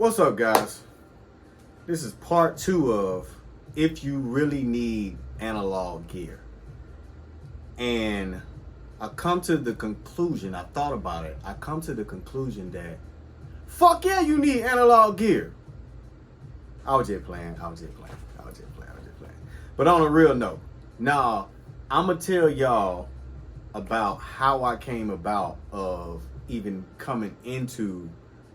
What's up, guys? This is part 2 of if you really need analog gear. And I come to the conclusion, I thought about it, I come to the conclusion that fuck yeah, you need analog gear. I was just playing. But on a real note, now I'm gonna tell y'all about how I came about of even coming into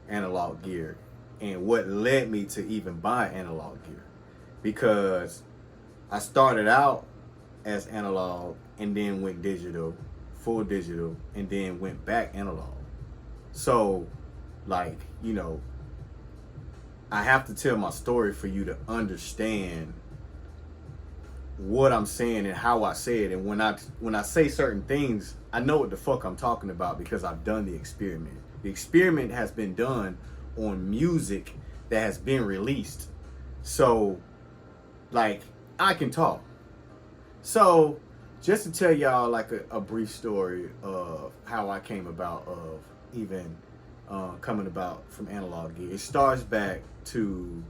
analog gear and what led me to even buy analog gear. Because I started out as analog and then went digital, full digital, and then went back analog. So, like, you know, I have to tell my story for you to understand what I'm saying and how I say it. And when I say certain things, I know what the fuck I'm talking about because I've done the experiment. The experiment has been done on music that has been released. So, like, I can talk. So, just to tell y'all like a brief story of how I came about of even coming about from analog gear. It starts back to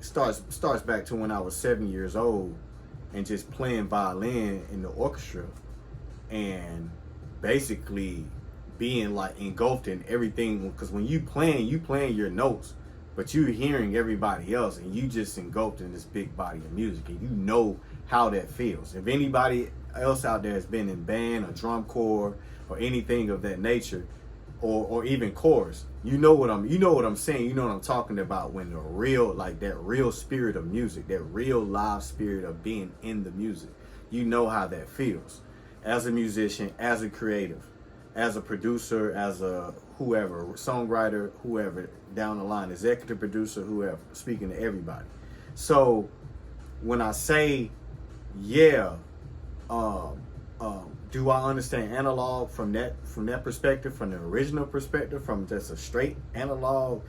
starts back to when I was 7 years old and just playing violin in the orchestra and basically being like engulfed in everything. Because when you playing your notes, but you're hearing everybody else and you just engulfed in this big body of music and you know how that feels. If anybody else out there has been in band or drum corps or anything of that nature, or even chorus, you know what I'm saying. You know what I'm talking about when the real, like that real spirit of music, that real live spirit of being in the music, you know how that feels. As a musician, as a creative, as a producer, as a whoever, songwriter, whoever down the line, executive producer, whoever, speaking to everybody. So when I say, yeah, do I understand analog from that perspective, from the original perspective, from just a straight analog?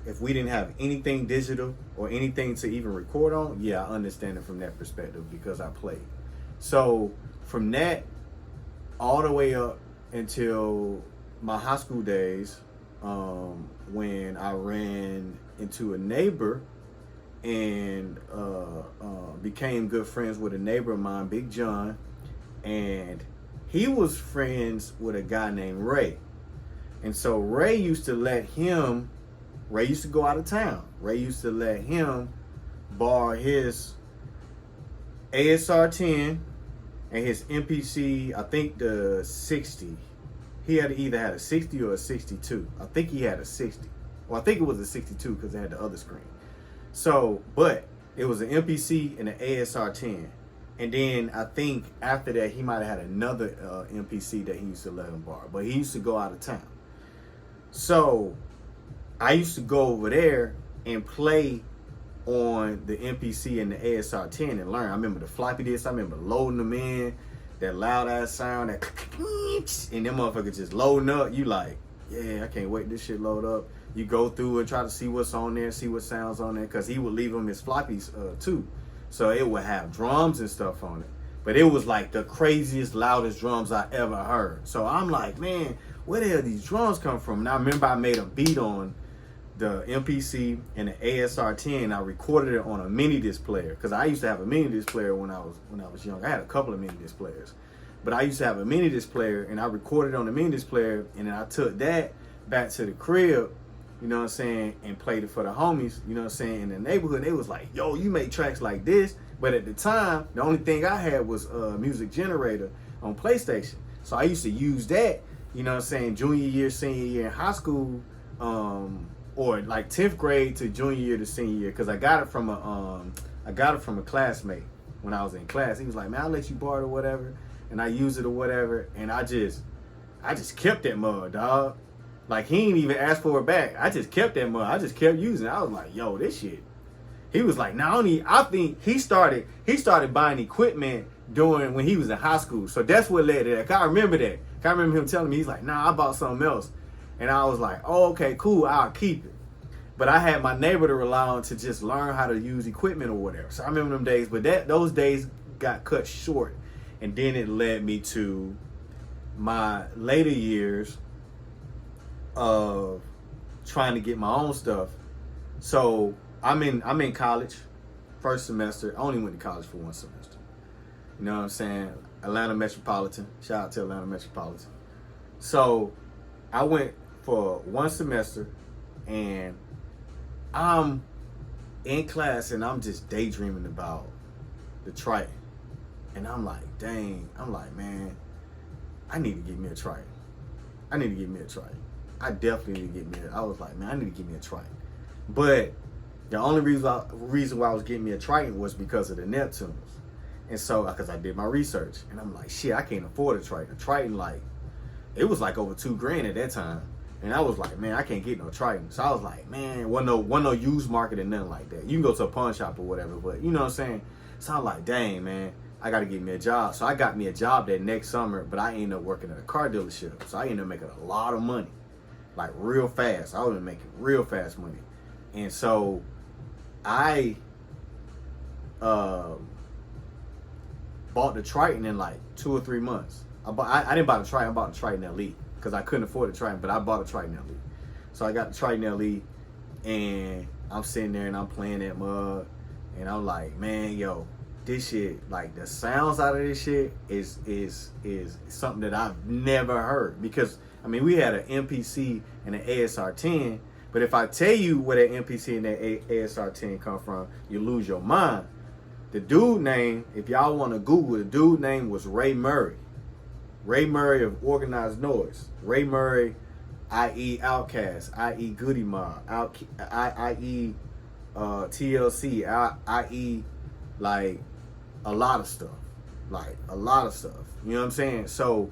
If we didn't have anything digital or anything to even record on, yeah, I understand it from that perspective because I played. So from that all the way up until my high school days, when I ran into a neighbor and became good friends with a neighbor of mine, Big John. And he was friends with a guy named Ray. And so Ray used to go out of town. Ray used to let him borrow his ASR 10 and his MPC, I think the 60. He had either had a 60 or a 62. I think he had a 60. Well, I think it was a 62 because it had the other screen. So, but it was an MPC and an ASR 10. And then I think after that, he might have had another MPC that he used to let him borrow. But he used to go out of town. So I used to go over there and play on the MPC and the ASR 10 and learn. I remember the floppy disk. I remember loading them in, that loud ass sound, that and them motherfuckers just loading up. You like, yeah, I can't wait this shit load up. You go through and try to see what's on there, see what sounds on there, because he would leave them his floppies too. So it would have drums and stuff on it. But it was like the craziest, loudest drums I ever heard. So I'm like, man, where the hell these drums come from? And I remember I made a beat on the MPC and the ASR 10. I recorded it on a mini disc player because I used to have a mini disc player when I was young. I had a couple of mini disc players. But I used to have a mini disc player and I recorded on the mini disc player, and then I took that back to the crib, you know what I'm saying, and played it for the homies, you know what I'm saying, in the neighborhood. They was like, yo, you make tracks like this. But at the time, the only thing I had was a music generator on PlayStation. So I used to use that, you know what I'm saying, junior year, senior year in high school, or like 10th grade to junior year to senior year, because I got it from a classmate when I was in class. He was like, man, I'll let you borrow it or whatever, and I use it or whatever, and I just kept that mug, dog. Like, he ain't even asked for it back. I just kept that mug. I just kept using it. I was like, yo, this shit. He was like, I think he started buying equipment when he was in high school. So that's what led to that. I remember that. I remember him telling me, he's like, nah, I bought something else. And I was like, oh, okay, cool, I'll keep it. But I had my neighbor to rely on to just learn how to use equipment or whatever. So I remember them days, but those days got cut short. And then it led me to my later years of trying to get my own stuff. So I'm in college, first semester. I only went to college for one semester. You know what I'm saying? Atlanta Metropolitan. Shout out to Atlanta Metropolitan. So I went for one semester, and I'm in class, and I'm just daydreaming about the Triton. And I'm like, dang, man, I need to get me a Triton. I definitely need to get me I was like, man, I need to get me a Triton. But the only reason why I was getting me a Triton was because of the Neptunes. And so, because I did my research, and I'm like, shit, I can't afford a Triton. A Triton, like, it was like over $2,000 at that time. And I was like, man, I can't get no Triton. So I was like, man, wasn't no used market and nothing like that. You can go to a pawn shop or whatever, but you know what I'm saying? So I'm like, dang, man, I got to get me a job. So I got me a job that next summer, but I ended up working at a car dealership. So I ended up making a lot of money, like real fast. I was making real fast money. And so I bought the Triton in like 2 or 3 months. I didn't buy the Triton, I bought the Triton LE because I couldn't afford the Triton, but I bought a Triton LE. So I got the Triton LE, and I'm sitting there and I'm playing that mug, and I'm like, man, yo, this shit, like the sounds out of this shit is something that I've never heard. Because I mean, we had an MPC and an ASR 10, but if I tell you where that MPC and that ASR 10 come from, you lose your mind. The dude name, if y'all want to Google, the dude name was Ray Murray. Ray Murray of Organized Noise. Ray Murray, i.e. Outkast, i.e. Goody Mob, i.e. TLC, i.e. like a lot of stuff. Like a lot of stuff. You know what I'm saying? So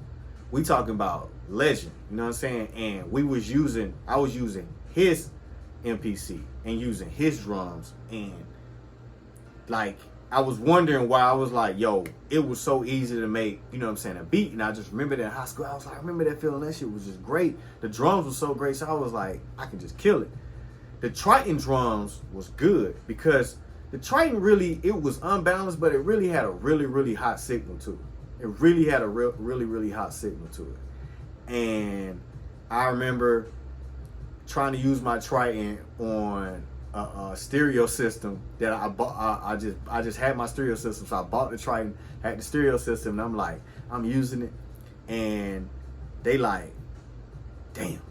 we talking about legend. You know what I'm saying? And I was using his MPC and using his drums, and like I was wondering why. I was like, yo, it was so easy to make, you know what I'm saying, a beat. And I just remember that in high school. I was like, I remember that feeling. That shit was just great. The drums were so great. So I was like, I can just kill it. The Triton drums was good because the Triton really, it was unbalanced, but it really had a really, really hot signal to it. It really had a really, really hot signal to it. And I remember trying to use my Triton on a stereo system that I bought. I just had my stereo system, so I bought the Triton, had the stereo system, and I'm like, I'm using it, and they like, damn,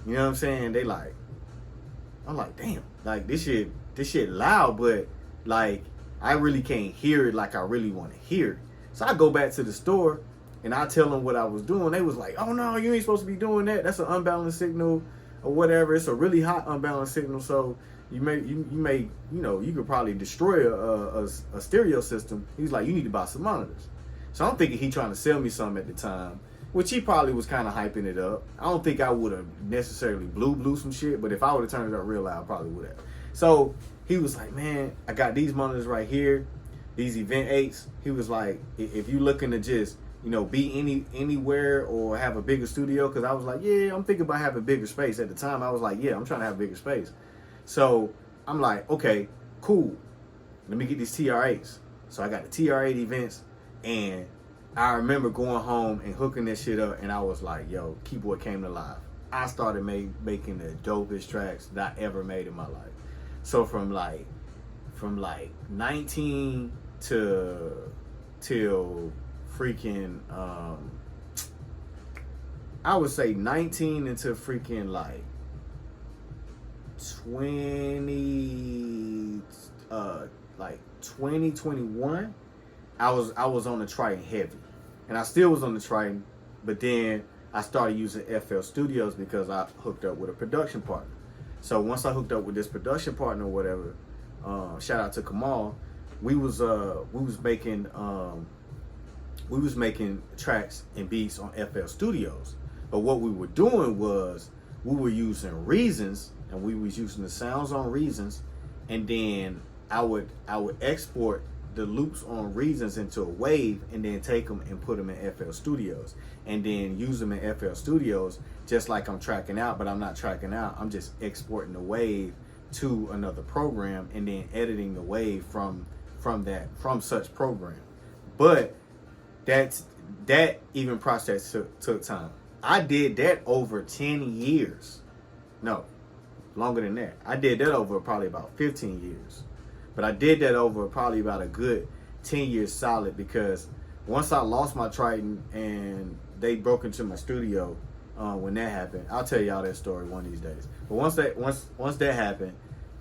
you know what I'm saying? They like, I'm like, damn, like this shit loud, but like I really can't hear it like I really want to hear it. So I go back to the store and I tell them what I was doing. They was like, oh no, you ain't supposed to be doing that. That's an unbalanced signal or whatever. It's a really hot unbalanced signal, so you may, you know, you could probably destroy a stereo system. He's like, you need to buy some monitors. So I'm thinking he trying to sell me something at the time, which he probably was kind of hyping it up. I don't think I would have necessarily blew some shit, but if I would have turned it up real loud, I probably would have. So he was like, man, I got these monitors right here, these Event 8s. He was like, if you looking to just, you know, be anywhere or have a bigger studio, because I was like, yeah, I'm thinking about having bigger space. At the time, I was like, yeah, I'm trying to have bigger space. So I'm like, okay, cool. Let me get these TR8s. So I got the TR8 events, and I remember going home and hooking this shit up, and I was like, yo, keyboard came to life. I started making the dopest tracks that I ever made in my life. So from like 19 till freaking I would say 19 until freaking like 2021, I was on the Triton heavy, and I still was on the Triton, but then I started using FL Studios because I hooked up with a production partner. So once I hooked up with this production partner or whatever, shout out to Kamal, we was making tracks and beats on FL Studios. But what we were doing was we were using Reasons, and we was using the sounds on Reasons, and then I would export the loops on Reasons into a wave, and then take them and put them in FL Studios, and then use them in FL Studios just like I'm tracking out, but I'm not tracking out. I'm just exporting the wave to another program and then editing the wave from such program. But that even process took time. I did that over 10 years. No, longer than that. I did that over probably about 15 years. But I did that over probably about a good 10 years solid, because once I lost my Triton and they broke into my studio, when that happened, I'll tell y'all that story one of these days. But once that happened,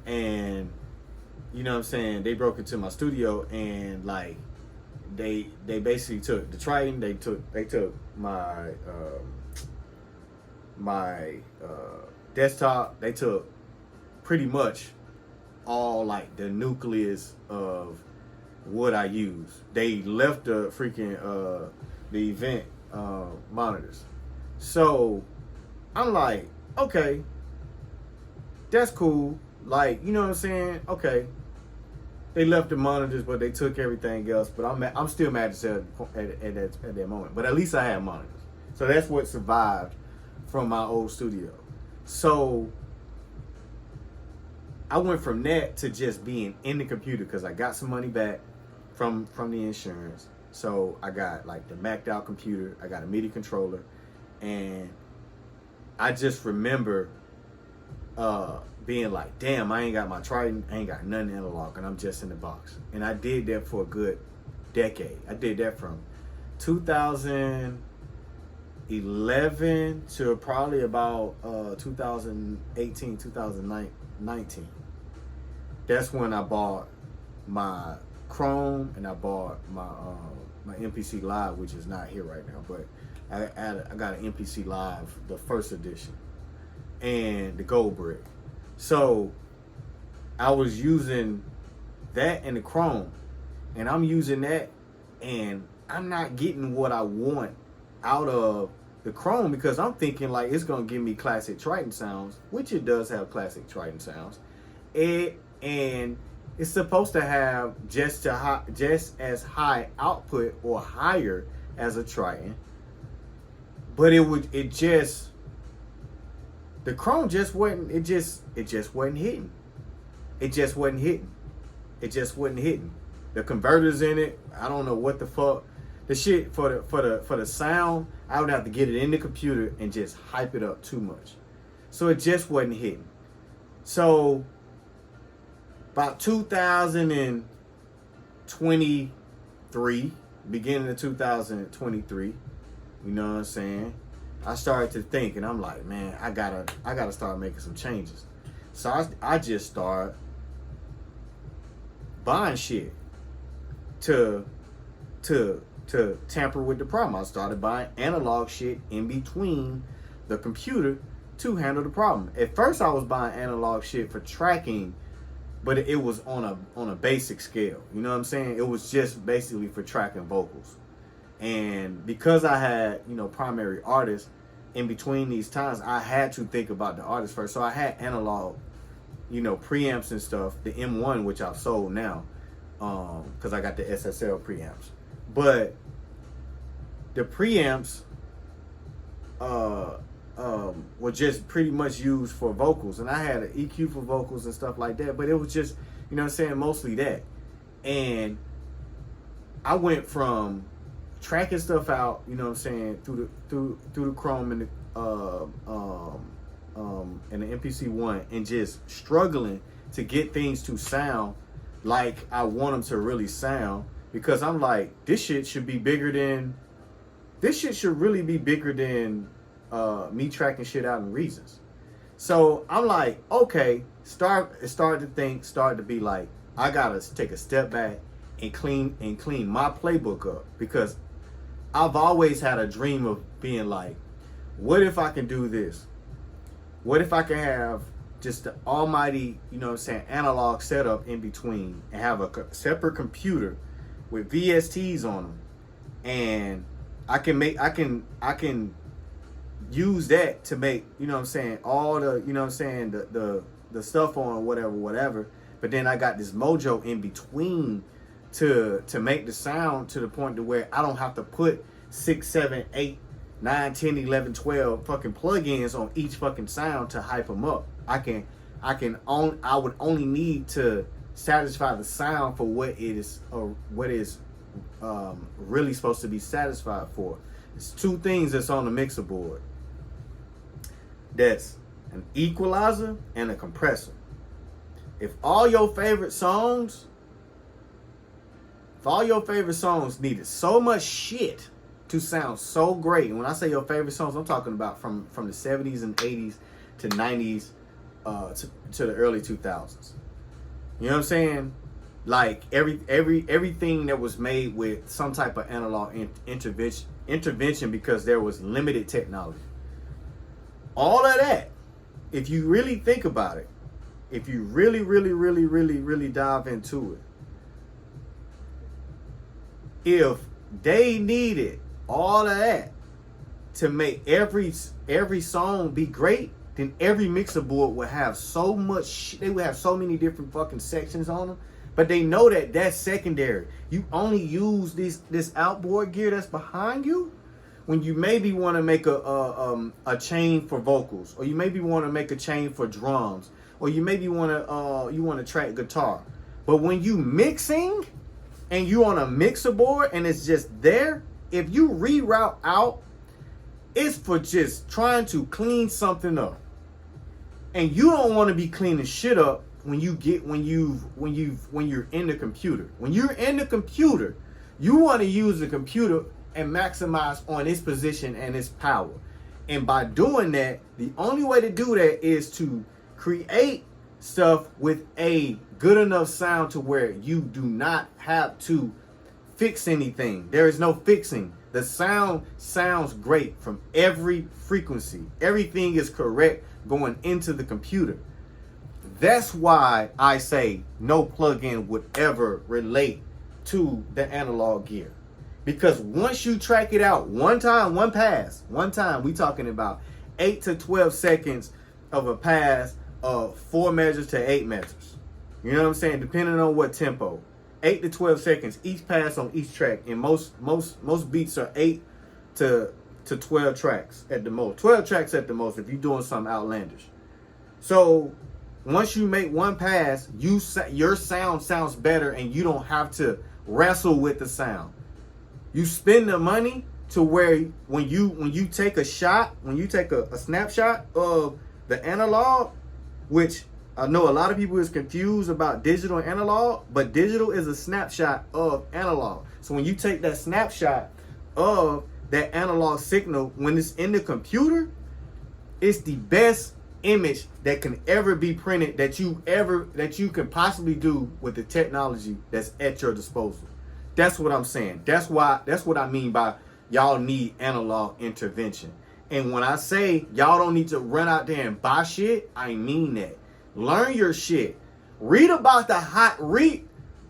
and you know what I'm saying, they broke into my studio, and like they basically took the Triton, they took my desktop, they took pretty much all like the nucleus of what I use. They left the freaking the event monitors. So I'm like, okay, that's cool. Like, you know what I'm saying? Okay, they left the monitors, but they took everything else. But I'm still mad at that moment. But at least I had monitors. So that's what survived from my old studio. So I went from that to just being in the computer, because I got some money back from the insurance. So I got like the maxed out computer, I got a MIDI controller, and I just remember being like, damn, I ain't got my Triton, I ain't got nothing analog, and I'm just in the box. And I did that for a good decade. I did that from 2011 to probably about 2018, 2019. That's when I bought my Chrome, and I bought my MPC Live, which is not here right now, but I got an MPC Live, the first edition, and the Gold Brick. So I was using that and the Chrome, and I'm using that, and I'm not getting what I want out of the Chrome, because I'm thinking like it's gonna give me classic Triton sounds, which it does have classic Triton sounds, and it's supposed to have just as high output or higher as a Triton, but the Chrome just wasn't, it just wasn't hitting. It just wasn't hitting. The converters in it, I don't know what the fuck. The shit for the sound, I would have to get it in the computer and just hype it up too much. So it just wasn't hitting. So about 2023, beginning of 2023, you know what I'm saying, I started to think, and I'm like, man, I gotta start making some changes. So I just started buying shit to tamper with the problem. I started buying analog shit in between the computer to handle the problem. At first I was buying analog shit for tracking, but it was on a basic scale. You know what I'm saying? It was just basically for tracking vocals. And because I had, primary artists, in between these times, I had to think about the artist first. So I had analog, preamps and stuff, the M1, which I've sold now, because I got the SSL preamps. But the preamps were just pretty much used for vocals. And I had an EQ for vocals and stuff like that. But it was just, mostly that. And I went from tracking stuff out, through the Chrome and the MPC-1, and just struggling to get things to sound like I want them to really sound, because I'm like, this shit should really be bigger than me tracking shit out in Reasons. So I'm like, okay, start to be like, I gotta take a step back and clean my playbook up, because I've always had a dream of being like, what if I can do this? What if I can have just the almighty, analog setup in between, and have a separate computer with VSTs on them, and I can use that to make, all the, the stuff on whatever, but then I got this mojo in between to make the sound to the point to where I don't have to put 6, 7, 8, 9, 10, 11, 12 fucking plugins on each fucking sound to hype them up. I would only need to satisfy the sound for what it is, or what is really supposed to be satisfied for. It's two things that's on the mixer board. And an equalizer, and a compressor. If all your favorite songs needed so much shit to sound so great, and when I say your favorite songs, I'm talking about from the 70s and 80s to 90s to the early 2000s. You know what I'm saying? Like everything that was made with some type of analog intervention because there was limited technology. All of that, if you really think about it, if you really dive into it, if they needed all of that to make every song be great, then every mixer board would have so much. They would have so many different fucking sections on them. But they know that that's secondary. You only use this outboard gear that's behind you when you maybe want to make a chain for vocals, or you maybe want to make a chain for drums, or you maybe want to track guitar. But when you mixing and you on a mixer board and it's just there, if you reroute out, it's for just trying to clean something up. And you don't want to be cleaning shit up when you're in the computer. When you're in the computer, you want to use the computer and maximize on its position and its power. And by doing that, the only way to do that is to create stuff with a good enough sound to where you do not have to fix anything. There is no fixing. The sound sounds great from every frequency. Everything is correct going into the computer. That's why I say no plugin would ever relate to the analog gear. Because once you track it out one time, we talking about 8 to 12 seconds of a pass of 4 measures to 8 measures. You know what I'm saying? Depending on what tempo. 8 to 12 seconds each pass on each track. And most beats are 8 to 12 tracks at the most. 12 tracks at the most if you're doing something outlandish. So once you make one pass, your sound sounds better and you don't have to wrestle with the sound. You spend the money to where when you take a shot, when you take a snapshot of the analog, which I know a lot of people is confused about digital and analog, but digital is a snapshot of analog. So when you take that snapshot of that analog signal, when it's in the computer, it's the best image that can ever be printed that you can possibly do with the technology that's at your disposal. That's what I'm saying. That's what I mean by y'all need analog intervention. And when I say y'all don't need to run out there and buy shit, I mean that. Learn your shit. Read about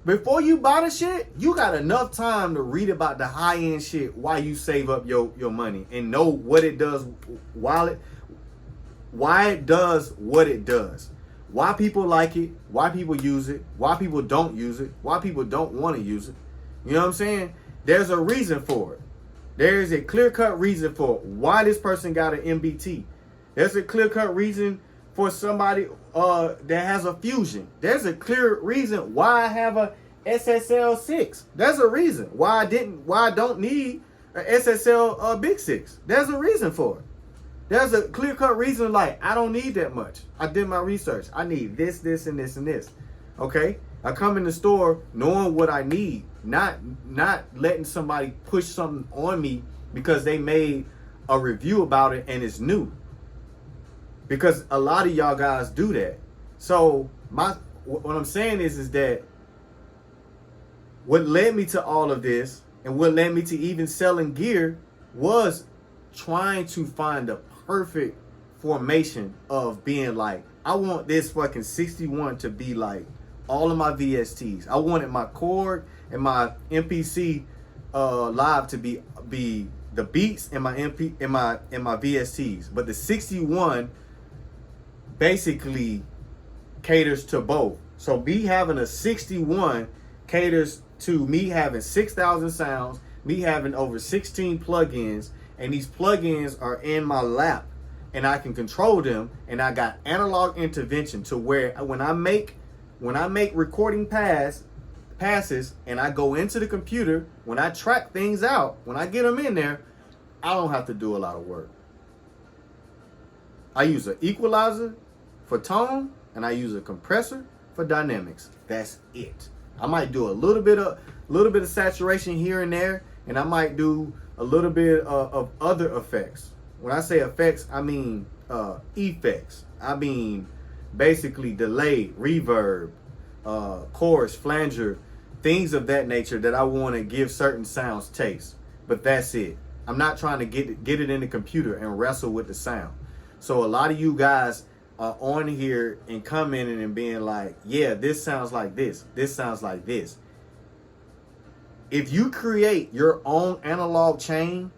before you buy the shit, you got enough time to read about the high-end shit while you save up your money and know what it does, why it does what it does, why people like it, why people use it, why people don't use it, why people don't want to use it. You know what I'm saying? There's a reason for it. There is a clear-cut reason for why this person got an MBT. There's a clear-cut reason for somebody that has a Fusion. There's a clear reason why I have a SSL6. There's a reason why I don't need a SSL Big 6. There's a reason for it. There's a clear-cut reason, like, I don't need that much. I did my research. I need this, and this, and this. Okay? I come in the store knowing what I need, not letting somebody push something on me because they made a review about it and it's new. Because a lot of y'all guys do that. So what I'm saying is that what led me to all of this and what led me to even selling gear was trying to find the perfect formation of being like, I want this fucking 61 to be like all of my VSTs. I wanted my Korg and my MPC live to be the beats and my VSTs, but the 61 basically caters to both. So me having a 61 caters to me having 6,000 sounds, me having over 16 plugins, and these plugins are in my lap and I can control them, and I got analog intervention to where when I make recording passes and I go into the computer, when I track things out, when I get them in there, I don't have to do a lot of work. I use an equalizer for tone, and I use a compressor for dynamics. That's it. I might do a little bit of saturation here and there, and I might do a little bit of other effects. When I say effects, I mean effects. I mean basically delay, reverb, chorus, flanger, things of that nature that I want to give certain sounds taste. But that's it. I'm not trying to get it in the computer and wrestle with the sound. So a lot of you guys are on here and commenting and being like, yeah, this sounds like this. This sounds like this. If you create your own analog chain,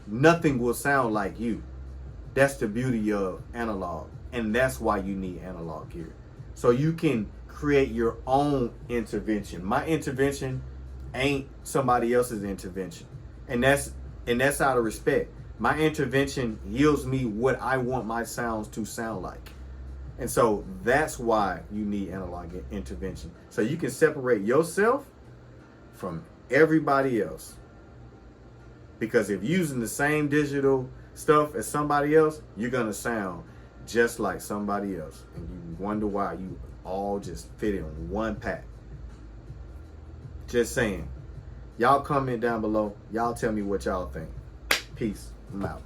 nothing will sound like you. That's the beauty of analog. And that's why you need analog gear. So you can create your own intervention. My intervention ain't somebody else's intervention. And that's out of respect. My intervention yields me what I want my sounds to sound like. And so that's why you need analog intervention. So you can separate yourself from everybody else. Because if you're using the same digital stuff as somebody else, you're going to sound just like somebody else. And you wonder why you all just fit in one pack. Just saying. Y'all comment down below. Y'all tell me what y'all think. Peace. I'm out.